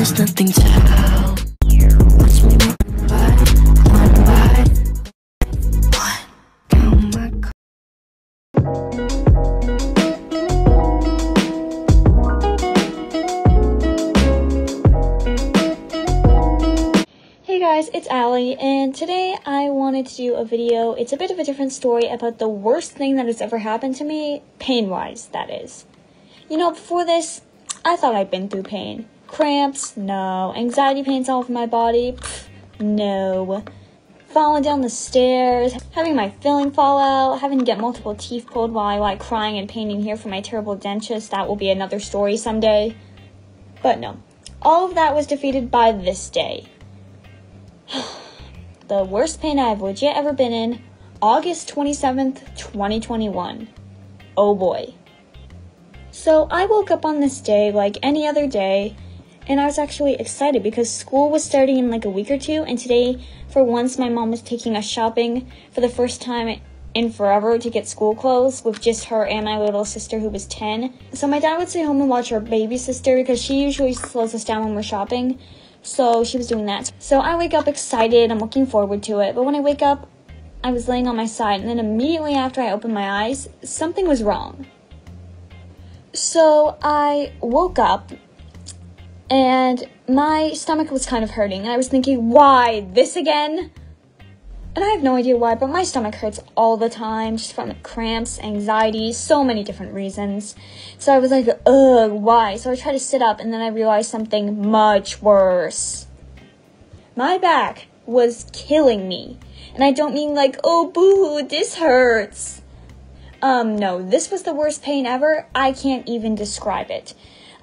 there's nothing to help. Watch me make it right, one by one. Count my Hey guys, it's Allie, and today I wanted to do a video. It's a bit of a different story about the worst thing that has ever happened to me, pain-wise, that is. You know, before this, I thought I'd been through pain. Cramps? No. Anxiety pains all over my body? Pfft, no. Falling down the stairs, having my filling fall out, having to get multiple teeth pulled while I lie crying and painting here for my terrible dentist. That will be another story someday. But no. All of that was defeated by this day. The worst pain I've legit ever been in, August 27th, 2021. Oh boy. So I woke up on this day like any other day, and I was actually excited because school was starting in like a week or two, and today, for once, my mom was taking us shopping for the first time in forever to get school clothes with just her and my little sister who was 10. So my dad would stay home and watch our baby sister because she usually slows us down when we're shopping. So she was doing that. So I wake up excited. I'm looking forward to it. But when I wake up, I was laying on my side. And then immediately after I opened my eyes, something was wrong. So I woke up and my stomach was kind of hurting. And I was thinking, why? This again? And I have no idea why, but my stomach hurts all the time, just from cramps, anxiety, so many different reasons. So I was like, ugh, why? So I tried to sit up, and then I realized something much worse. My back was killing me. And I don't mean like, oh, boo-hoo, this hurts. No, this was the worst pain ever. I can't even describe it.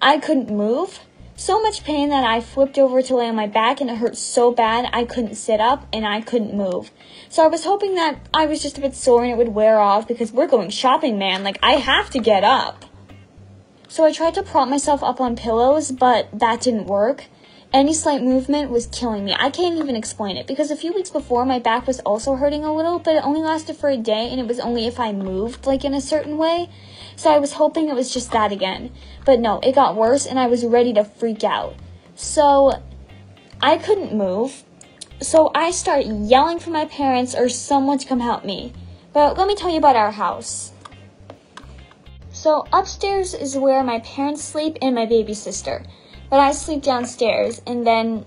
I couldn't move. So much pain that I flipped over to lay on my back, and it hurt so bad I couldn't sit up and I couldn't move. So I was hoping that I was just a bit sore and it would wear off because we're going shopping, man. Like, I have to get up. So I tried to prop myself up on pillows, but that didn't work. Any slight movement was killing me. I can't even explain it because a few weeks before my back was also hurting a little, but it only lasted for a day, and it was only if I moved like in a certain way. So I was hoping it was just that again. But no, it got worse and I was ready to freak out. So I couldn't move. So I started yelling for my parents or someone to come help me. But let me tell you about our house. So upstairs is where my parents sleep and my baby sister. But I sleep downstairs, and then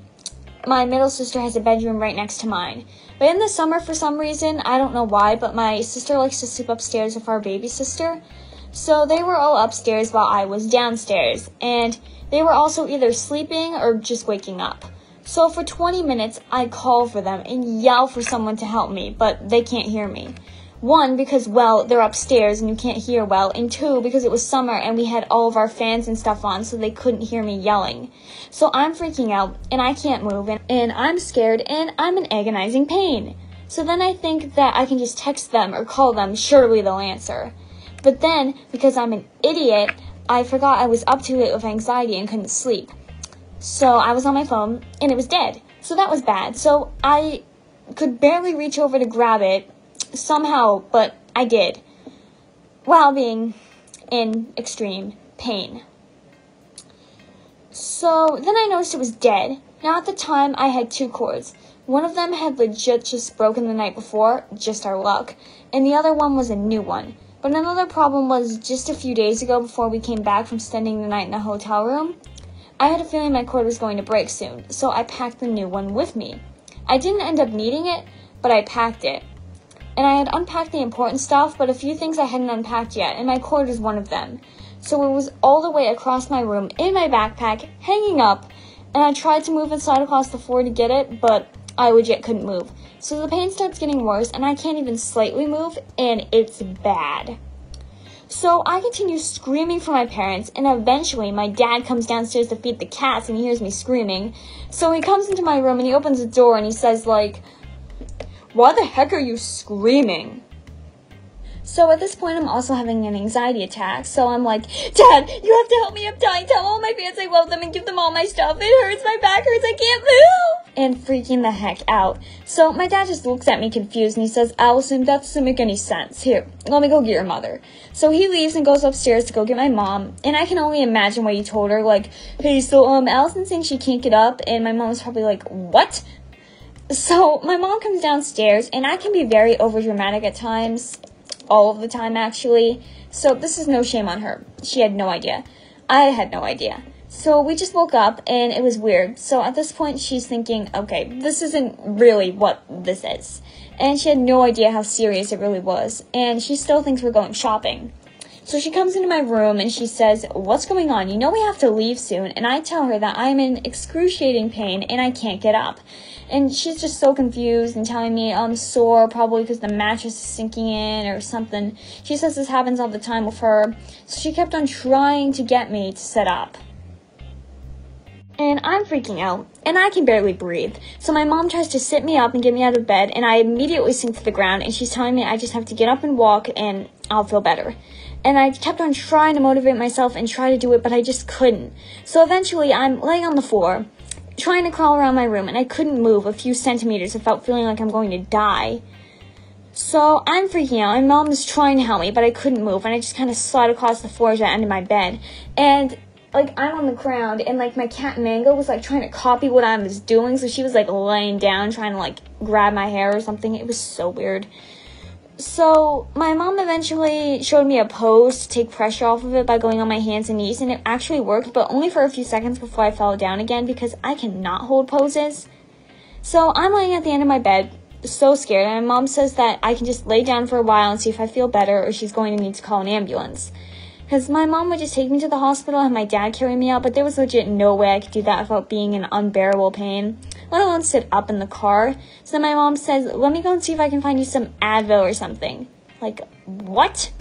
my middle sister has a bedroom right next to mine. But in the summer, for some reason, I don't know why, but my sister likes to sleep upstairs with our baby sister. So they were all upstairs while I was downstairs, and they were also either sleeping or just waking up. So for 20 minutes, I call for them and yell for someone to help me, but they can't hear me. One, because, well, they're upstairs and you can't hear well, and two, because it was summer and we had all of our fans and stuff on, so they couldn't hear me yelling. So I'm freaking out, and I can't move, and I'm scared, and I'm in agonizing pain. So then I think that I can just text them or call them, surely they'll answer. But then, because I'm an idiot, I forgot I was up to it with anxiety and couldn't sleep. So I was on my phone, and it was dead. So that was bad. So I could barely reach over to grab it, somehow, but I did, while being in extreme pain. So then I noticed it was dead. Now at the time, I had two cords. One of them had legit just broken the night before, just our luck, and the other one was a new one. But another problem was just a few days ago, before we came back from spending the night in a hotel room, I had a feeling my cord was going to break soon, so I packed the new one with me. I didn't end up needing it, but I packed it. And I had unpacked the important stuff, but a few things I hadn't unpacked yet, and my cord was one of them. So it was all the way across my room, in my backpack, hanging up, and I tried to move it side across the floor to get it, but I legit couldn't move. So the pain starts getting worse, and I can't even slightly move, and it's bad. So I continue screaming for my parents, and eventually my dad comes downstairs to feed the cats, and he hears me screaming. So he comes into my room, and he opens the door, and he says, like, "Why the heck are you screaming?" So at this point, I'm also having an anxiety attack, so I'm like, "Dad, you have to help me, I'm dying, tell all my fans I love them and give them all my stuff, it hurts, my back hurts, I can't move." and freaking the heck out. So my dad just looks at me confused and he says, Allison, that doesn't make any sense. Here, let me go get your mother. So he leaves and goes upstairs to go get my mom, and I can only imagine what he told her, like, hey, so Allison's saying she can't get up, and my mom was probably like, what? So my mom comes downstairs, and I can be very overdramatic at times, all of the time actually, so this is no shame on her. She had no idea. I had no idea. So we just woke up, and it was weird. So at this point, she's thinking, okay, this isn't really what this is. And she had no idea how serious it really was. And she still thinks we're going shopping. So she comes into my room, and she says, what's going on? You know we have to leave soon. And I tell her that I'm in excruciating pain, and I can't get up. And she's just so confused and telling me I'm sore, probably because the mattress is sinking in or something. She says this happens all the time with her. So she kept on trying to get me to sit up. And I'm freaking out, and I can barely breathe. So my mom tries to sit me up and get me out of bed, and I immediately sink to the ground, and she's telling me I just have to get up and walk, and I'll feel better. And I kept on trying to motivate myself and try to do it, but I just couldn't. So eventually, I'm laying on the floor, trying to crawl around my room, and I couldn't move a few centimeters without feeling like I'm going to die. So I'm freaking out. My mom is trying to help me, but I couldn't move, and I just kind of slid across the floor to the end of my bed. And like, I'm on the ground, and, like, my cat Mango was, like, trying to copy what I was doing, so she was, like, laying down, trying to, like, grab my hair or something. It was so weird. So, my mom eventually showed me a pose to take pressure off of it by going on my hands and knees, and it actually worked, but only for a few seconds before I fell down again, because I cannot hold poses. So, I'm laying at the end of my bed, so scared, and my mom says that I can just lay down for a while and see if I feel better, or she's going to need to call an ambulance. Because my mom would just take me to the hospital and my dad carry me out, but there was legit no way I could do that without being in unbearable pain, let alone sit up in the car. So my mom says, let me go and see if I can find you some Advil or something. Like, what?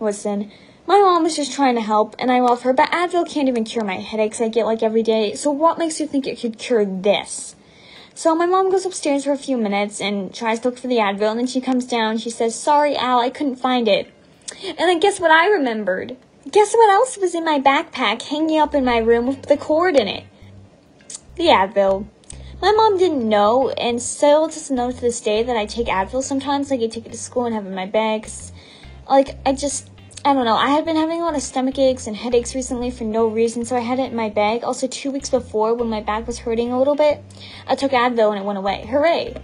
Listen, my mom was just trying to help, and I love her, but Advil can't even cure my headaches I get, like, every day, so what makes you think it could cure this? So my mom goes upstairs for a few minutes and tries to look for the Advil, and then she comes down, she says, sorry, Al, I couldn't find it. And then guess what I remembered? Guess what else was in my backpack hanging up in my room with the cord in it? The Advil. My mom didn't know, and still doesn't know to this day that I take Advil sometimes. Like, I take it to school and have it in my bag. 'Cause, like, I don't know. I had been having a lot of stomach aches and headaches recently for no reason, so I had it in my bag. Also, 2 weeks before, when my back was hurting a little bit, I took Advil and it went away. Hooray!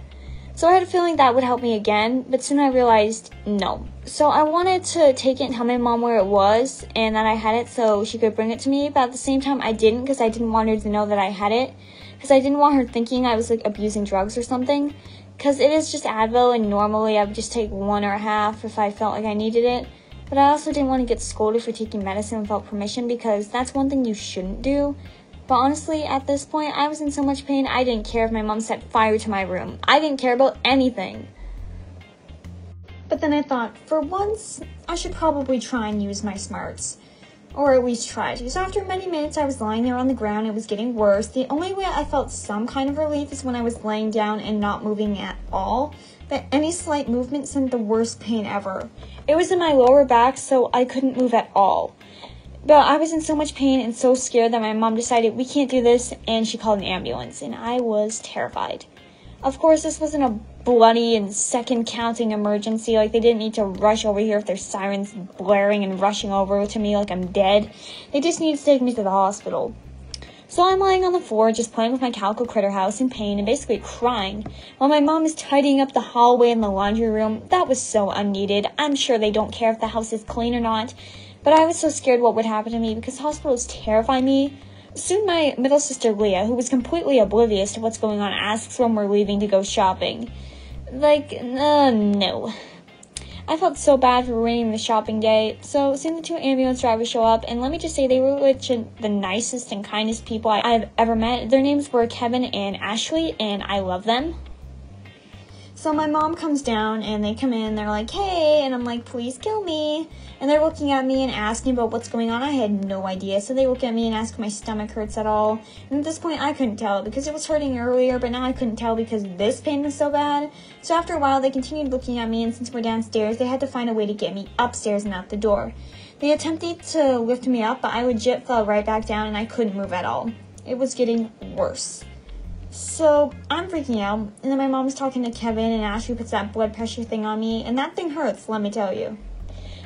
So I had a feeling that would help me again, but soon I realized no. So I wanted to take it and tell my mom where it was and that I had it so she could bring it to me, but at the same time I didn't because I didn't want her to know that I had it, because I didn't want her thinking I was like abusing drugs or something, because it is just Advil and normally I would just take one or a half if I felt like I needed it. But I also didn't want to get scolded for taking medicine without permission, because that's one thing you shouldn't do. But honestly, at this point, I was in so much pain, I didn't care if my mom set fire to my room. I didn't care about anything. But then I thought, for once, I should probably try and use my smarts. Or at least try to. So after many minutes, I was lying there on the ground. It was getting worse. The only way I felt some kind of relief is when I was laying down and not moving at all. But any slight movement sent the worst pain ever. It was in my lower back, so I couldn't move at all. But I was in so much pain and so scared that my mom decided we can't do this, and she called an ambulance, and I was terrified. Of course, this wasn't a bloody and second-counting emergency. Like, they didn't need to rush over here with their sirens blaring and rushing over to me like I'm dead. They just needed to take me to the hospital. So I'm lying on the floor just playing with my Calico Critter house in pain and basically crying while my mom is tidying up the hallway and the laundry room. That was so unneeded. I'm sure they don't care if the house is clean or not. But I was so scared what would happen to me because hospitals terrify me. Soon my middle sister Leah, who was completely oblivious to what's going on, asks when we're leaving to go shopping. No. I felt so bad for ruining the shopping day. So soon the 2 ambulance drivers show up, and let me just say they were legit the nicest and kindest people I've ever met. Their names were Kevin and Ashley, and I love them. So my mom comes down, and they come in, they're like, hey, and I'm like, please kill me. And they're looking at me and asking about what's going on. I had no idea. So they look at me and ask if my stomach hurts at all. And at this point, I couldn't tell because it was hurting earlier, but now I couldn't tell because this pain was so bad. So after a while, they continued looking at me, and since we're downstairs, they had to find a way to get me upstairs and out the door. They attempted to lift me up, but I legit fell right back down, and I couldn't move at all. It was getting worse. So I'm freaking out, and then my mom's talking to Kevin, and Ashley puts that blood pressure thing on me, and that thing hurts, let me tell you.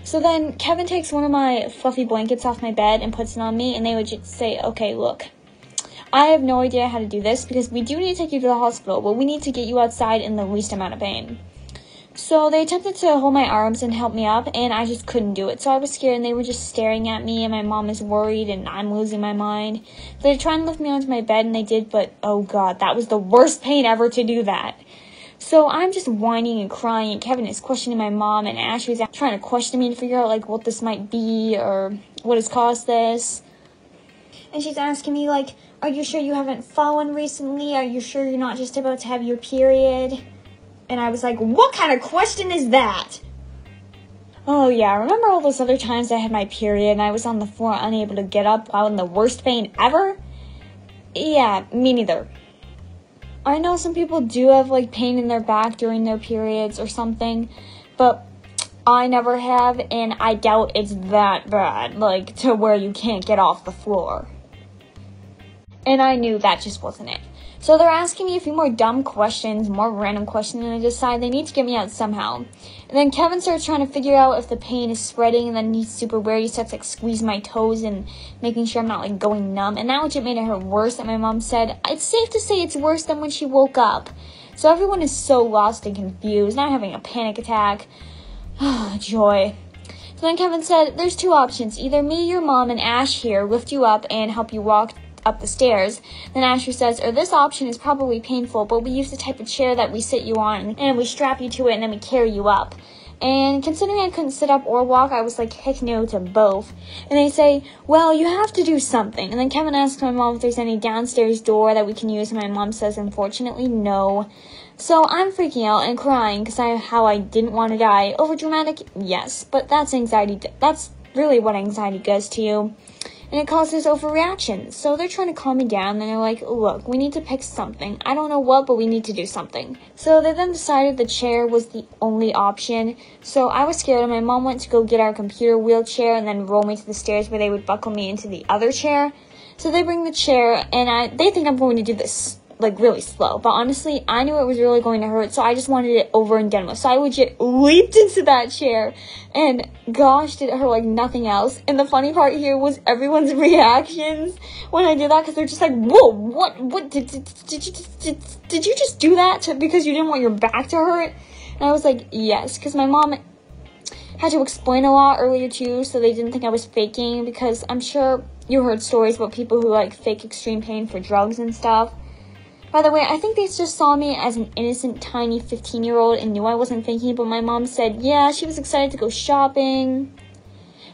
So then Kevin takes one of my fluffy blankets off my bed and puts it on me, and they would just say, okay, look, I have no idea how to do this because we do need to take you to the hospital, but we need to get you outside in the least amount of pain. So they attempted to hold my arms and help me up, and I just couldn't do it. So I was scared, and they were just staring at me, and my mom is worried, and I'm losing my mind. So they're trying to lift me onto my bed, and they did, but oh god, that was the worst pain ever to do that. So I'm just whining and crying, and Kevin is questioning my mom, and Ashley's trying to question me and figure out, like, what this might be, or what has caused this. And she's asking me, like, are you sure you haven't fallen recently? Are you sure you're not just about to have your period? And I was like, what kind of question is that? Oh yeah, remember all those other times I had my period and I was on the floor unable to get up while in the worst pain ever? Yeah, me neither. I know some people do have, like, pain in their back during their periods or something, but I never have, and I doubt it's that bad, like, to where you can't get off the floor. And I knew that just wasn't it. So they're asking me a few more dumb questions, more random questions, and I decide they need to get me out somehow. And then Kevin starts trying to figure out if the pain is spreading, and then he's super weird. He starts, like, squeezing my toes and making sure I'm not, like, going numb. And that legit made it hurt worse, and my mom said, it's safe to say it's worse than when she woke up. So everyone is so lost and confused, and I'm having a panic attack. Joy. So then Kevin said, there's two options. Either me, your mom, and Ash here lift you up and help you walk up the stairs. Then Ashley says, or this option is probably painful, but we use the type of chair that we sit you on, and we strap you to it, and then we carry you up. And considering I couldn't sit up or walk, I was like, heck no to both. And they say, well, you have to do something. And then Kevin asks my mom if there's any downstairs door that we can use, and my mom says, unfortunately, no. So I'm freaking out and crying because how I didn't want to die. Overdramatic? Yes, but that's anxiety. That's really what anxiety does to you. And it causes overreactions. So they're trying to calm me down, and they're like, look, we need to pick something. I don't know what, but we need to do something. So they then decided the chair was the only option. So I was scared, and my mom went to go get our computer wheelchair and then roll me to the stairs where they would buckle me into the other chair. So they bring the chair, and they think I'm going to do this, like, really slow. But honestly, I knew it was really going to hurt, so I just wanted it over and done with. So I legit leaped into that chair, and gosh, did it hurt like nothing else. And the funny part here was everyone's reactions when I did that, because they're just like, whoa, what, did you just do that because you didn't want your back to hurt? And I was like, yes, because my mom had to explain a lot earlier too, so they didn't think I was faking, because I'm sure you heard stories about people who, like, fake extreme pain for drugs and stuff. By the way, I think they just saw me as an innocent, tiny 15-year-old and knew I wasn't faking, but my mom said, yeah, she was excited to go shopping.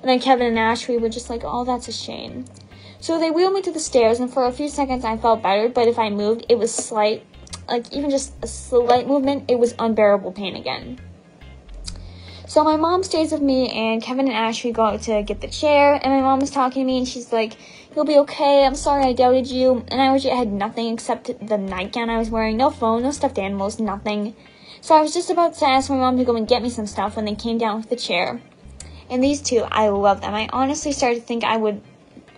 And then Kevin and Ashley were just like, oh, that's a shame. So they wheeled me to the stairs, and for a few seconds I felt better, but if I moved, it was slight, like, even just a slight movement, it was unbearable pain again. So my mom stays with me, and Kevin and Ashley go out to get the chair, and my mom is talking to me, and she's like, you'll be okay, I'm sorry I doubted you. And I legit had nothing except the nightgown I was wearing, no phone, no stuffed animals, nothing. So I was just about to ask my mom to go and get me some stuff when they came down with the chair. And these two, I love them. I honestly started to think I would,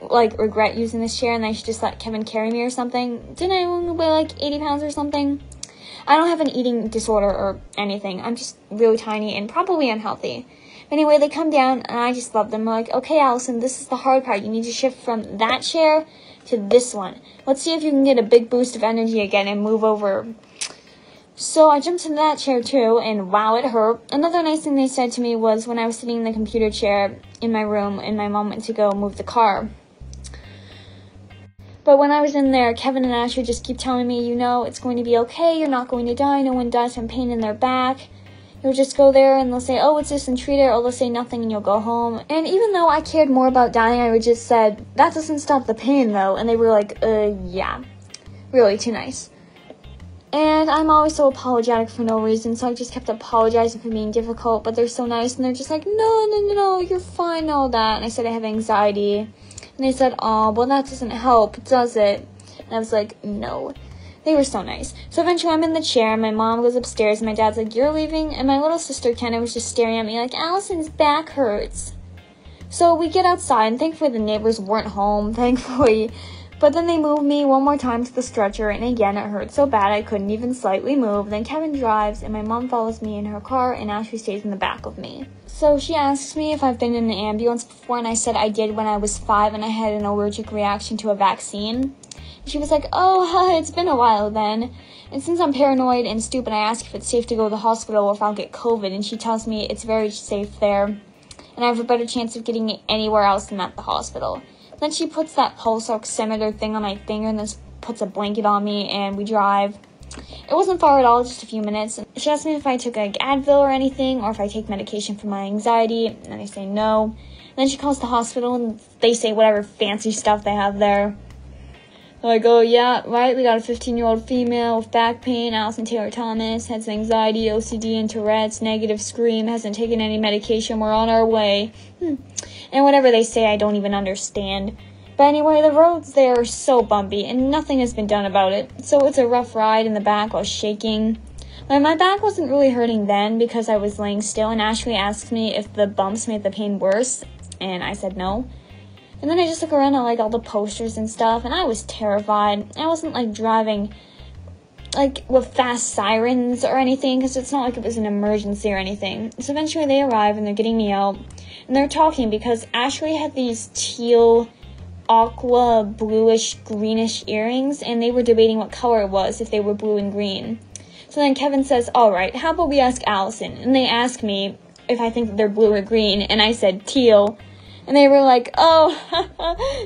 like, regret using this chair, and I should just let Kevin carry me or something. Didn't I only weigh, like, 80 pounds or something? I don't have an eating disorder or anything. I'm just really tiny and probably unhealthy. Anyway, they come down, and I just love them. They're like, okay, Allison, this is the hard part. You need to shift from that chair to this one. Let's see if you can get a big boost of energy again and move over. So I jumped into that chair, too, and wow, it hurt. Another nice thing they said to me was when I was sitting in the computer chair in my room, and my mom went to go move the car. But when I was in there, Kevin and Ashley just keep telling me, you know, it's going to be okay. You're not going to die. No one dies from pain in their back. You'll just go there and they'll say, oh, it's this, and treat it, or they'll say nothing and you'll go home. And even though I cared more about dying, I would just said, that doesn't stop the pain though. And they were like, yeah, really too nice. And I'm always so apologetic for no reason, so I just kept apologizing for being difficult, but they're so nice, and they're just like, no, you're fine, and all that. And I said I have anxiety. And they said, oh, well, that doesn't help, does it? And I was like, no. They were so nice. So eventually I'm in the chair, and my mom goes upstairs, and my dad's like, you're leaving? And my little sister, Kenna, was just staring at me like, Allison's back hurts. So we get outside, and thankfully the neighbors weren't home. Thankfully, But then they moved me one more time to the stretcher, and again it hurt so bad I couldn't even slightly move. Then Kevin drives, and my mom follows me in her car, and Ashley stays in the back with me. So she asks me if I've been in an ambulance before, and I said I did when I was 5 and I had an allergic reaction to a vaccine. She was like, oh, it's been a while then. And since I'm paranoid and stupid, I ask if it's safe to go to the hospital or if I'll get COVID, and she tells me it's very safe there, and I have a better chance of getting it anywhere else than at the hospital. Then she puts that pulse oximeter thing on my finger and then puts a blanket on me, and we drive. It wasn't far at all, just a few minutes. She asked me if I took like Advil or anything, or if I take medication for my anxiety, and I say no. And then she calls the hospital, and they say whatever fancy stuff they have there. I go, yeah, right, we got a 15-year-old female with back pain, Allison Taylor Thomas, has anxiety, OCD, and Tourette's, negative scream, hasn't taken any medication, we're on our way. And whatever they say, I don't even understand. But anyway, the roads there are so bumpy, and nothing has been done about it, so it's a rough ride in the back while shaking. But my back wasn't really hurting then because I was laying still, and Ashley asked me if the bumps made the pain worse, and I said no. And then I just look around at like all the posters and stuff, and I was terrified. I wasn't like driving like with fast sirens or anything, because it's not like it was an emergency or anything. So eventually they arrive and they're getting me out, and they're talking because Ashley had these teal, aqua, bluish, greenish earrings, and they were debating what color it was, if they were blue and green. So then Kevin says, all right, how about we ask Allison? And they ask me if I think they're blue or green, and I said teal. And they were like, oh,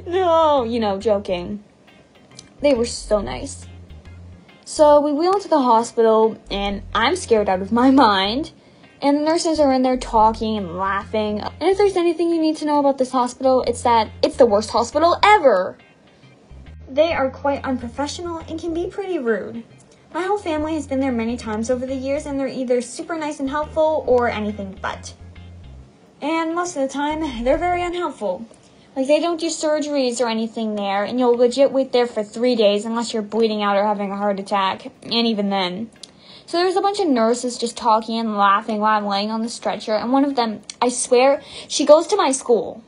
no, joking. They were so nice. So we wheel into the hospital, and I'm scared out of my mind. And the nurses are in there talking and laughing. And if there's anything you need to know about this hospital, it's that it's the worst hospital ever. They are quite unprofessional and can be pretty rude. My whole family has been there many times over the years, and they're either super nice and helpful or anything but. And most of the time, they're very unhelpful. Like, they don't do surgeries or anything there, and you'll legit wait there for 3 days unless you're bleeding out or having a heart attack, and even then. So there's a bunch of nurses just talking and laughing while I'm laying on the stretcher, and one of them, I swear, she goes to my school.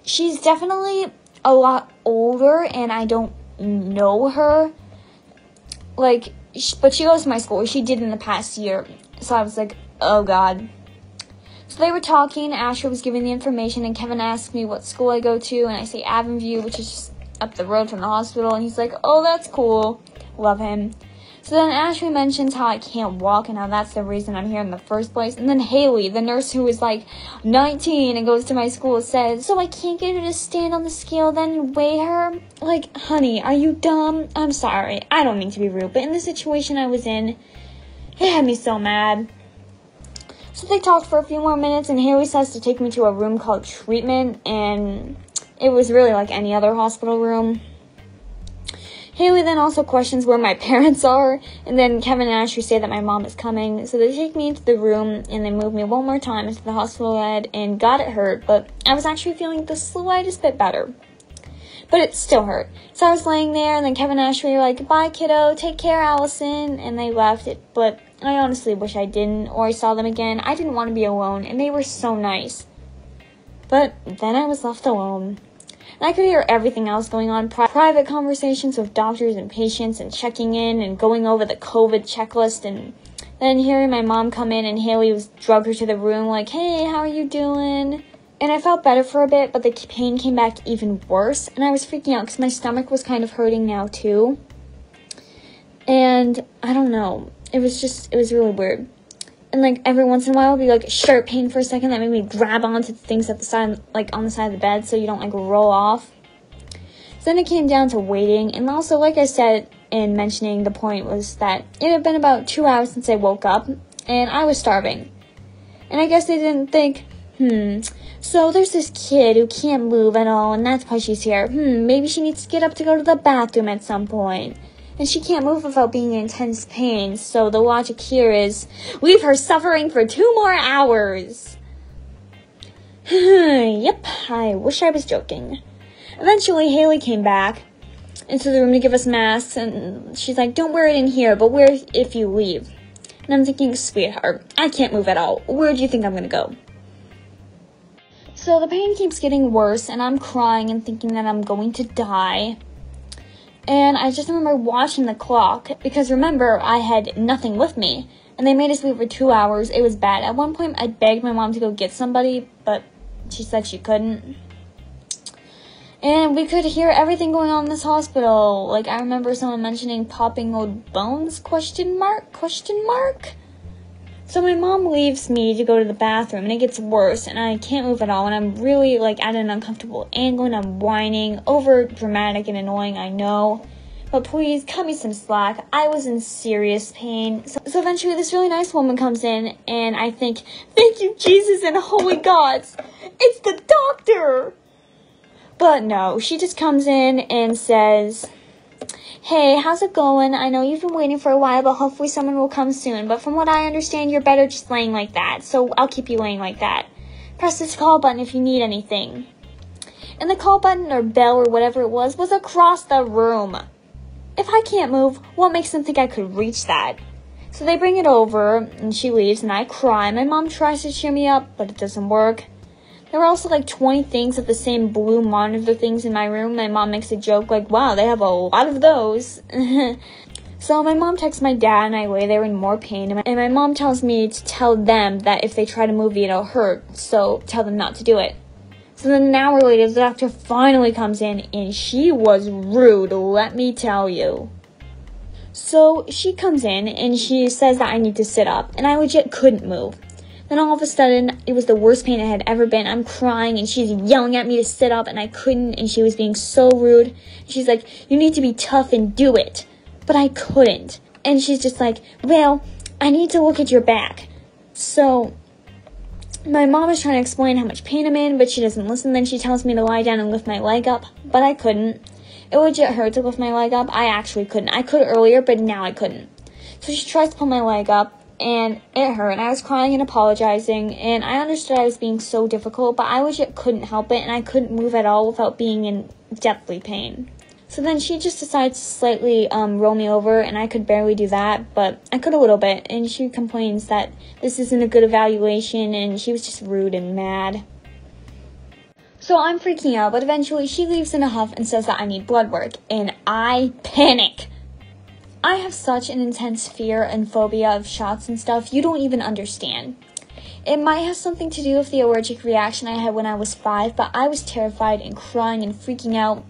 She's definitely a lot older, and I don't know her. But she goes to my school. She did in the past year. So I was like, oh God. So they were talking, Asher was giving the information, and Kevin asked me what school I go to, and I say Avenview, which is just up the road from the hospital, and he's like, oh, that's cool. Love him. So then Ashley mentions how I can't walk and how that's the reason I'm here in the first place. And then Haley, the nurse who is like 19 and goes to my school, says, so I can't get her to stand on the scale then and weigh her? Like, honey, are you dumb? I'm sorry. I don't mean to be rude, but in the situation I was in, it had me so mad. So they talked for a few more minutes, and Haley says to take me to a room called treatment, and it was really like any other hospital room. Haley then also questions where my parents are, and then Kevin and Ashley say that my mom is coming. So they take me into the room, and they move me one more time into the hospital bed, and God, it hurt, but I was actually feeling the slightest bit better. But it still hurt. So I was laying there, and then Kevin and Ashley were like, bye, kiddo, take care, Allison, and they left it, but I honestly wish I didn't, or I saw them again. I didn't want to be alone, and they were so nice. But then I was left alone. And I could hear everything else going on, private conversations with doctors and patients, and checking in, and going over the COVID checklist, and then hearing my mom come in, and Haley was drug her to the room, like, hey, how are you doing? And I felt better for a bit, but the pain came back even worse, and I was freaking out, because my stomach was kind of hurting now, too. And, I don't know, it was really weird. And, like, every once in a while, it'd be, like, sharp pain for a second that made me grab onto things at the side, like, on the side of the bed so you don't, like, roll off. So then it came down to waiting. And also, like I said in mentioning the point, was that it had been about 2 hours since I woke up, and I was starving. And I guess they didn't think, so there's this kid who can't move at all, and that's why she's here. Maybe she needs to get up to go to the bathroom at some point. And she can't move without being in intense pain, so the logic here is, leave her suffering for 2 more hours. Yep, I wish I was joking. Eventually, Haley came back into the room to give us masks, and she's like, don't wear it in here, but wear it if you leave. And I'm thinking, sweetheart, I can't move at all. Where do you think I'm gonna go? So the pain keeps getting worse, and I'm crying and thinking that I'm going to die. And I just remember watching the clock, because remember, I had nothing with me. And they made us wait for 2 hours. It was bad. At one point, I begged my mom to go get somebody, but she said she couldn't. And we could hear everything going on in this hospital. Like, I remember someone mentioning popping old bones, question mark? So my mom leaves me to go to the bathroom, and it gets worse, and I can't move at all, and I'm really, like, at an uncomfortable angle, and I'm whining, over dramatic and annoying, I know, but please, cut me some slack. I was in serious pain. So eventually, this really nice woman comes in, and I think, thank you, Jesus and holy gods, it's the doctor! But no, she just comes in and says, hey, how's it going? I know you've been waiting for a while, but hopefully someone will come soon. But from what I understand, you're better just laying like that. So I'll keep you laying like that. Press this call button if you need anything. And the call button or bell or whatever it was across the room. If I can't move, what makes them think I could reach that? So they bring it over, and she leaves, and I cry. My mom tries to cheer me up, but it doesn't work. There were also like 20 things of the same blue monitor things in my room. My mom makes a joke like, wow, they have a lot of those. So my mom texts my dad, and I lay there in more pain. And my mom tells me to tell them that if they try to move it, it'll hurt. So tell them not to do it. So then an hour later, the doctor finally comes in, and she was rude, let me tell you. So she comes in, and she says that I need to sit up, and I legit couldn't move. Then all of a sudden, it was the worst pain it had ever been. I'm crying, and she's yelling at me to sit up, and I couldn't, and she was being so rude. She's like, you need to be tough and do it. But I couldn't. And she's just like, well, I need to look at your back. So my mom is trying to explain how much pain I'm in, but she doesn't listen. Then she tells me to lie down and lift my leg up, but I couldn't. It legit hurt to lift my leg up. I actually couldn't. I could earlier, but now I couldn't. So she tries to pull my leg up, and it hurt, and I was crying and apologizing, and I understood I was being so difficult, but I legit couldn't help it, and I couldn't move at all without being in deathly pain. So then she just decides to slightly roll me over, and I could barely do that, but I could a little bit, and she complains that this isn't a good evaluation, and she was just rude and mad. So I'm freaking out, but eventually she leaves in a huff and says that I need blood work, and I panic. I have such an intense fear and phobia of shots and stuff, you don't even understand. It might have something to do with the allergic reaction I had when I was 5, but I was terrified and crying and freaking out.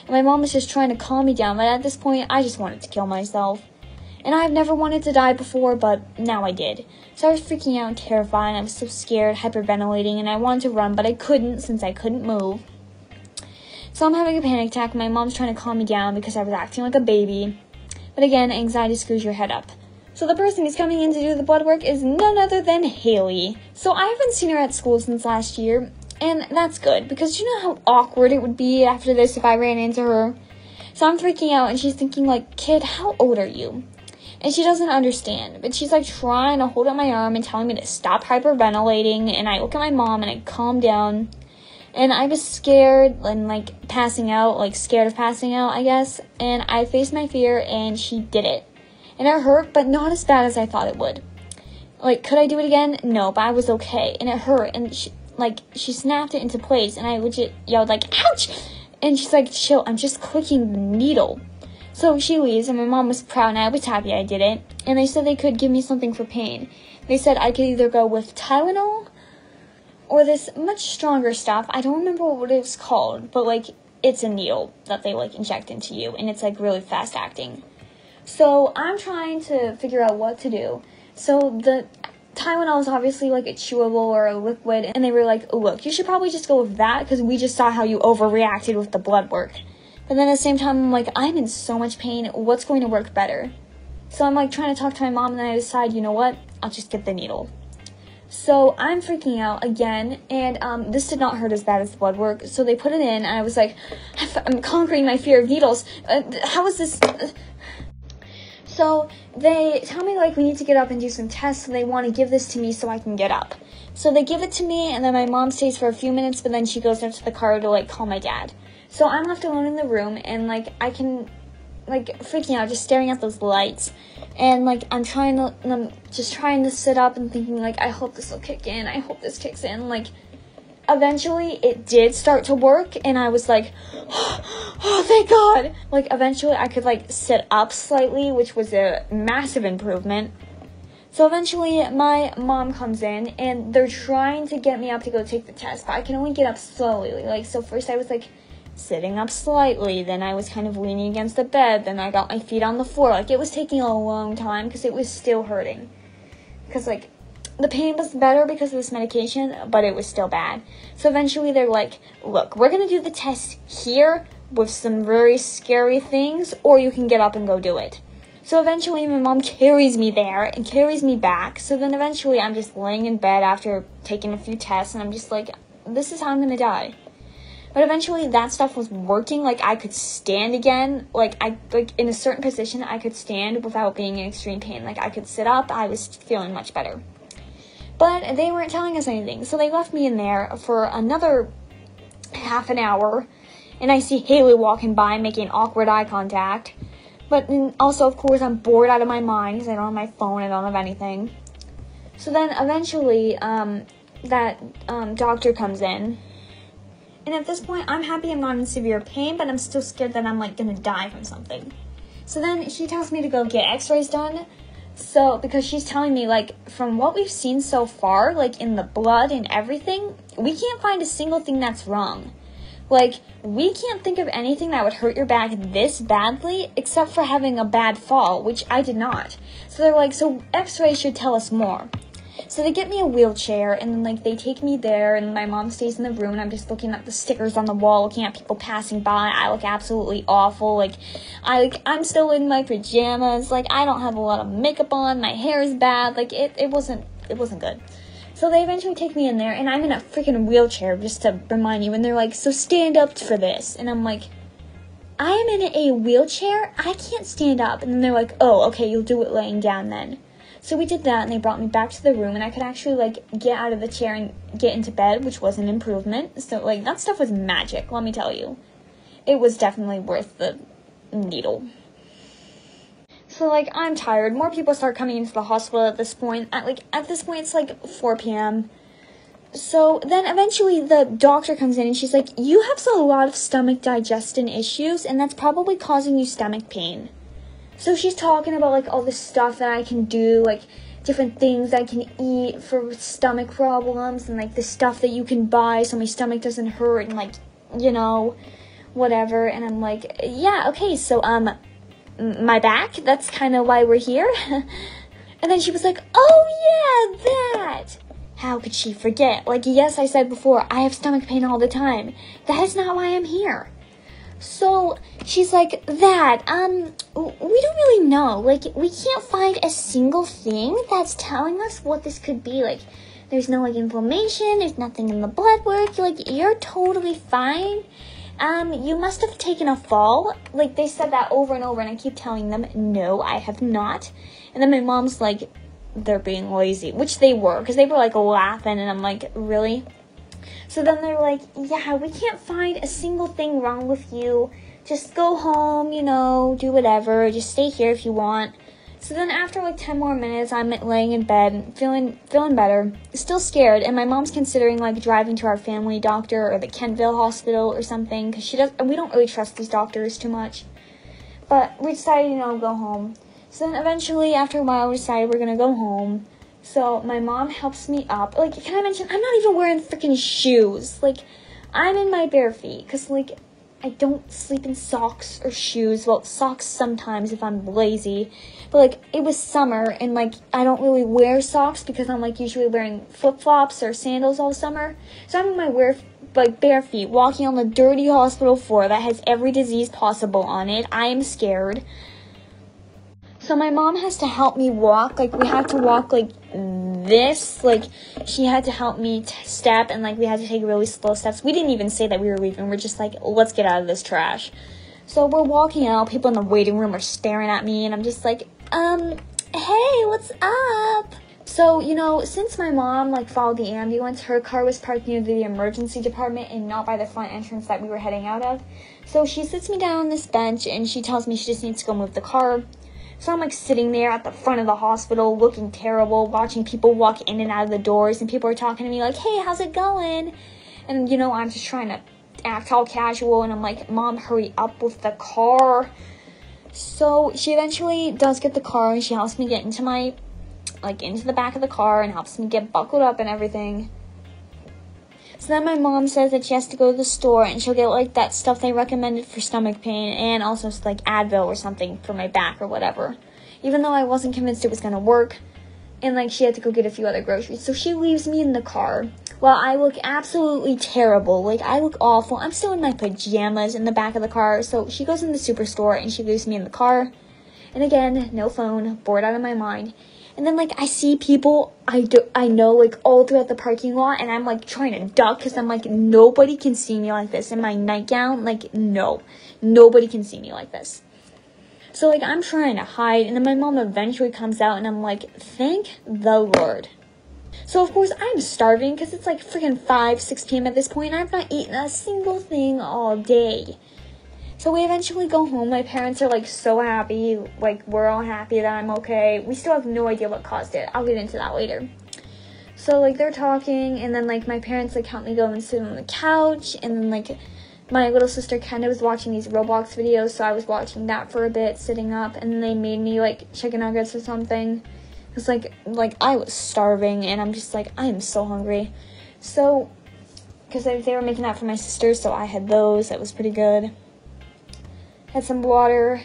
And my mom was just trying to calm me down, but at this point, I just wanted to kill myself. And I've never wanted to die before, but now I did. So I was freaking out and terrified, and I was so scared, hyperventilating, and I wanted to run, but I couldn't since I couldn't move. So I'm having a panic attack, and my mom's trying to calm me down because I was acting like a baby. But again, anxiety screws your head up. So the person who's coming in to do the blood work is none other than Haley. So I haven't seen her at school since last year, and that's good, because you know how awkward it would be after this if I ran into her? So I'm freaking out, and she's thinking like, kid, how old are you? And she doesn't understand, but she's like trying to hold up my arm and telling me to stop hyperventilating, and I look at my mom and I calm down. And I was scared and, like, passing out, like, scared of passing out, I guess. And I faced my fear, and she did it. And it hurt, but not as bad as I thought it would. Like, could I do it again? No, but I was okay. And it hurt, and, she snapped it into place, and I legit yelled, like, ouch! And she's like, chill, I'm just clicking the needle. So she leaves, and my mom was proud, and I was happy I did it. And they said they could give me something for pain. They said I could either go with Tylenol, or this much stronger stuff. I don't remember what it was called, but, like, it's a needle that they, like, inject into you, and it's, like, really fast acting. So I'm trying to figure out what to do. So the Tylenol is obviously, like, a chewable or a liquid, and they were like, look, you should probably just go with that, because we just saw how you overreacted with the blood work. But then at the same time, I'm like, I'm in so much pain, what's going to work better? So I'm, like, trying to talk to my mom, and then I decide, you know what, I'll just get the needle. So I'm freaking out again, and this did not hurt as bad as the blood work. So they put it in, and I was like, I'm conquering my fear of needles. How is this? So they tell me, like, we need to get up and do some tests, so they want to give this to me so I can get up. So they give it to me, and then my mom stays for a few minutes, but then she goes up to the car to, like, call my dad. So I'm left alone in the room, and, like, I can, like, freaking out, just staring at those lights. And, like, I'm just trying to sit up and thinking, like, I hope this will kick in. I hope this kicks in. Like, eventually it did start to work, and I was like, oh, thank God. Like, eventually I could, like, sit up slightly, which was a massive improvement. So eventually my mom comes in, and they're trying to get me up to go take the test, but I can only get up slowly. Like, so first I was, like, sitting up slightly, then I was kind of leaning against the bed, then I got my feet on the floor. Like, it was taking a long time because it was still hurting. Because, like, the pain was better because of this medication, but it was still bad. So eventually they're like, look, we're going to do the test here with some very scary things, or you can get up and go do it. So eventually my mom carries me there and carries me back. So then eventually I'm just laying in bed after taking a few tests, and I'm just like, this is how I'm going to die. But eventually that stuff was working. Like, I could stand again. Like, in a certain position, I could stand without being in extreme pain. Like, I could sit up. I was feeling much better. But they weren't telling us anything. So they left me in there for another half an hour. And I see Haley walking by making awkward eye contact. But also, of course, I'm bored out of my mind because I don't have my phone. I don't have anything. So then eventually that doctor comes in. And at this point, I'm happy I'm not in severe pain, but I'm still scared that I'm, like, going to die from something. So then she tells me to go get x-rays done. So, because she's telling me, like, from what we've seen so far, like, in the blood and everything, we can't find a single thing that's wrong. Like, we can't think of anything that would hurt your back this badly, except for having a bad fall, which I did not. So they're like, so x-rays should tell us more. So they get me a wheelchair, and then, like, they take me there, and my mom stays in the room, and I'm just looking at the stickers on the wall, looking at people passing by. I look absolutely awful. Like, I'm still in my pajamas. Like, I don't have a lot of makeup on. My hair is bad. Like, it wasn't good. So they eventually take me in there, and I'm in a freaking wheelchair, just to remind you, and they're like, so stand up for this. And I'm like, I am in a wheelchair? I can't stand up. And then they're like, oh, okay, you'll do it laying down then. So we did that, and they brought me back to the room, and I could actually, like, get out of the chair and get into bed, which was an improvement. So, like, that stuff was magic, let me tell you. It was definitely worth the needle. So, like, I'm tired. More people start coming into the hospital at this point. At this point, it's, like, 4 p.m. So then eventually the doctor comes in, and she's like, you have a lot of stomach digestion issues, and that's probably causing you stomach pain. So she's talking about, like, all the stuff that I can do, like, different things I can eat for stomach problems, and, like, the stuff that you can buy so my stomach doesn't hurt, and, like, you know, whatever. And I'm like, yeah, okay, so, my back, that's kind of why we're here. And then she was like, oh, yeah, that. How could she forget? Like, yes, I said before, I have stomach pain all the time. That is not why I'm here. So she's like, that, we don't really know. Like, we can't find a single thing that's telling us what this could be. Like, there's no, like, inflammation, there's nothing in the blood work. Like, you're totally fine. You must have taken a fall. Like, they said that over and over, and I keep telling them, no, I have not. And then my mom's like, they're being lazy, which they were, because they were, like, laughing, and I'm like, really? So then they're like, yeah, we can't find a single thing wrong with you. Just go home, you know, do whatever. Just stay here if you want. So then after, like, 10 more minutes, I'm laying in bed, feeling better, still scared, and my mom's considering, like, driving to our family doctor or the Kentville hospital or something, because we don't really trust these doctors too much. But we decided, you know, go home. So then eventually, after a while, we decided we're going to go home. So my mom helps me up. Like, can I mention, I'm not even wearing freaking shoes. Like, I'm in my bare feet, because, like, I don't sleep in socks or shoes. Well, socks sometimes if I'm lazy. But, like, it was summer, and, like, I don't really wear socks because I'm, like, usually wearing flip-flops or sandals all summer. So I'm in my bare feet, walking on the dirty hospital floor that has every disease possible on it. I am scared. So my mom has to help me walk. Like, we have to walk, like, this. Like, she had to help me step, and, like, we had to take really slow steps. We didn't even say that we were leaving. We're just like, let's get out of this trash. So we're walking out. People in the waiting room are staring at me, and I'm just like, hey, what's up? So, you know, since my mom, like, followed the ambulance, her car was parked near the emergency department and not by the front entrance that we were heading out of. So she sits me down on this bench, and she tells me she just needs to go move the car. So I'm, like, sitting there at the front of the hospital, looking terrible, watching people walk in and out of the doors, and people are talking to me like, hey, how's it going? And, I'm just trying to act all casual, and I'm like, Mom, hurry up with the car. So she eventually does get the car, and she helps me get into the back of the car and helps me get buckled up and everything. So then my mom says that she has to go to the store and she'll get that stuff they recommended for stomach pain and also Advil or something for my back or whatever. Even though I wasn't convinced it was going to work, and she had to go get a few other groceries. So she leaves me in the car while I look absolutely terrible. I look awful. I'm still in my pajamas in the back of the car. So she goes in the superstore and she leaves me in the car. And again, no phone, bored out of my mind. And then, I see people I know, all throughout the parking lot, and I'm, trying to duck, because I'm, nobody can see me like this in my nightgown. No, nobody can see me like this. So, I'm trying to hide, and then my mom eventually comes out, and I'm thank the Lord. So, of course, I'm starving, because it's, freaking 6 p.m. at this point, and I've not eaten a single thing all day. So we eventually go home. My parents are, so happy. We're all happy that I'm okay. We still have no idea what caused it. I'll get into that later. So, they're talking, and then, my parents, help me go and sit on the couch, and then, my little sister Kendra was watching these Roblox videos, so I was watching that for a bit, sitting up, and then they made me, chicken nuggets or something. It's I was starving, and I'm just, I am so hungry. So, because they were making that for my sister, so I had those. That was pretty good. Had some water,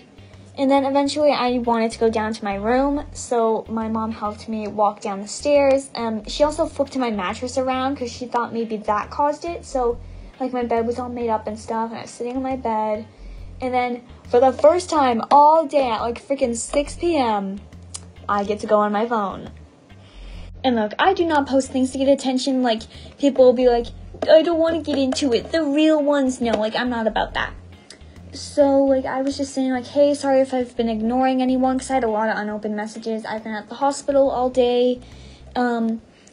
and then eventually I wanted to go down to my room, so my mom helped me walk down the stairs. She also flipped my mattress around because she thought maybe that caused it. So my bed was all made up and stuff, and I was sitting on my bed, and then for the first time all day at freaking 6 p.m. I get to go on my phone. And look, I do not post things to get attention. People will be I don't want to get into it. The real ones know. I'm not about that. So, I was just saying, hey, sorry if I've been ignoring anyone, because I had a lot of unopened messages. I've been at the hospital all day.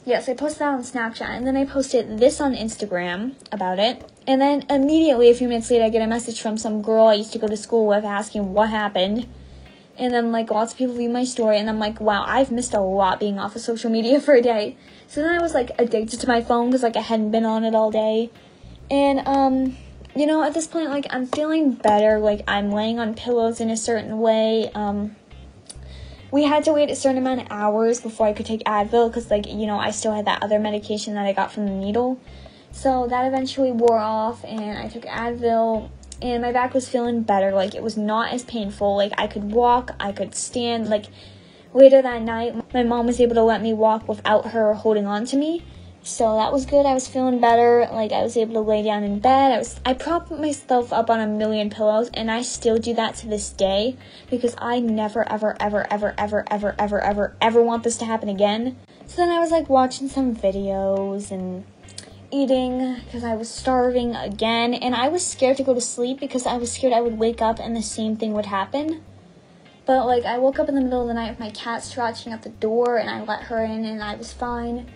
Yes, I posted that on Snapchat, and then I posted this on Instagram about it. And then immediately, a few minutes later, I get a message from some girl I used to go to school with asking what happened. And then, lots of people view my story, and I'm wow, I've missed a lot being off of social media for a day. So then I was, addicted to my phone, because, I hadn't been on it all day. And, at this point, I'm feeling better. I'm laying on pillows in a certain way. We had to wait a certain amount of hours before I could take Advil because, I still had that other medication that I got from the needle. So that eventually wore off, and I took Advil, and my back was feeling better. It was not as painful. I could walk, I could stand. Later that night, my mom was able to let me walk without her holding on to me. So that was good. I was feeling better. I was able to lay down in bed. I propped myself up on a million pillows, and I still do that to this day because I never, ever, ever, ever, ever, ever, ever, ever, ever want this to happen again. So then I was watching some videos and eating because I was starving again, and I was scared to go to sleep because I was scared I would wake up and the same thing would happen. But I woke up in the middle of the night with my cat scratching at the door, and I let her in, and I was fine.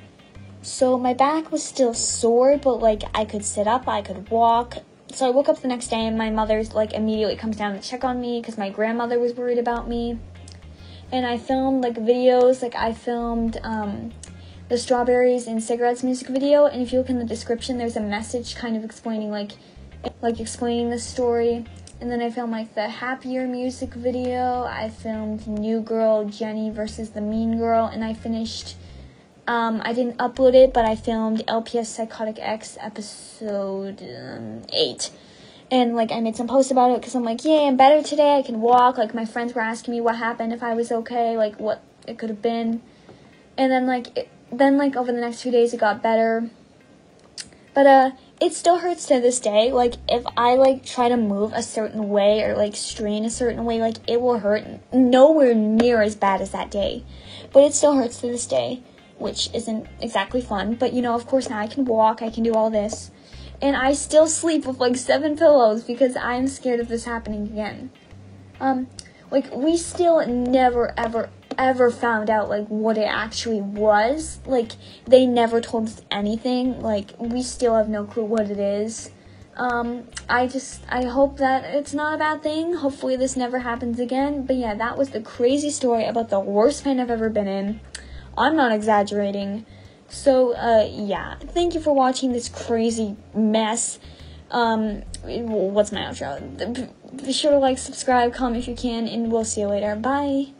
So my back was still sore, but I could sit up, I could walk. So I woke up the next day, and my mother's immediately comes down to check on me because my grandmother was worried about me. And I filmed videos. I filmed the Strawberries and Cigarettes music video, and if you look in the description, there's a message kind of explaining explaining the story. And then I filmed the Happier music video. I filmed New Girl Jenny versus the Mean Girl, and I finished I didn't upload it, but I filmed LPS Psychotic X episode 8. And, I made some posts about it because I'm yay, I'm better today, I can walk. My friends were asking me what happened, if I was okay, what it could have been. And then, over the next few days, it got better. But, it still hurts to this day. If I, try to move a certain way or, strain a certain way, it will hurt nowhere near as bad as that day. But it still hurts to this day, which isn't exactly fun. But, of course, now I can walk, I can do all this. And I still sleep with, 7 pillows because I'm scared of this happening again. We still never, ever, ever found out, what it actually was. They never told us anything. We still have no clue what it is. I hope that it's not a bad thing. Hopefully this never happens again. But yeah, that was the crazy story about the worst pain I've ever been in. I'm not exaggerating. So, yeah. Thank you for watching this crazy mess. What's my outro? Be sure to like, subscribe, comment if you can, and we'll see you later. Bye!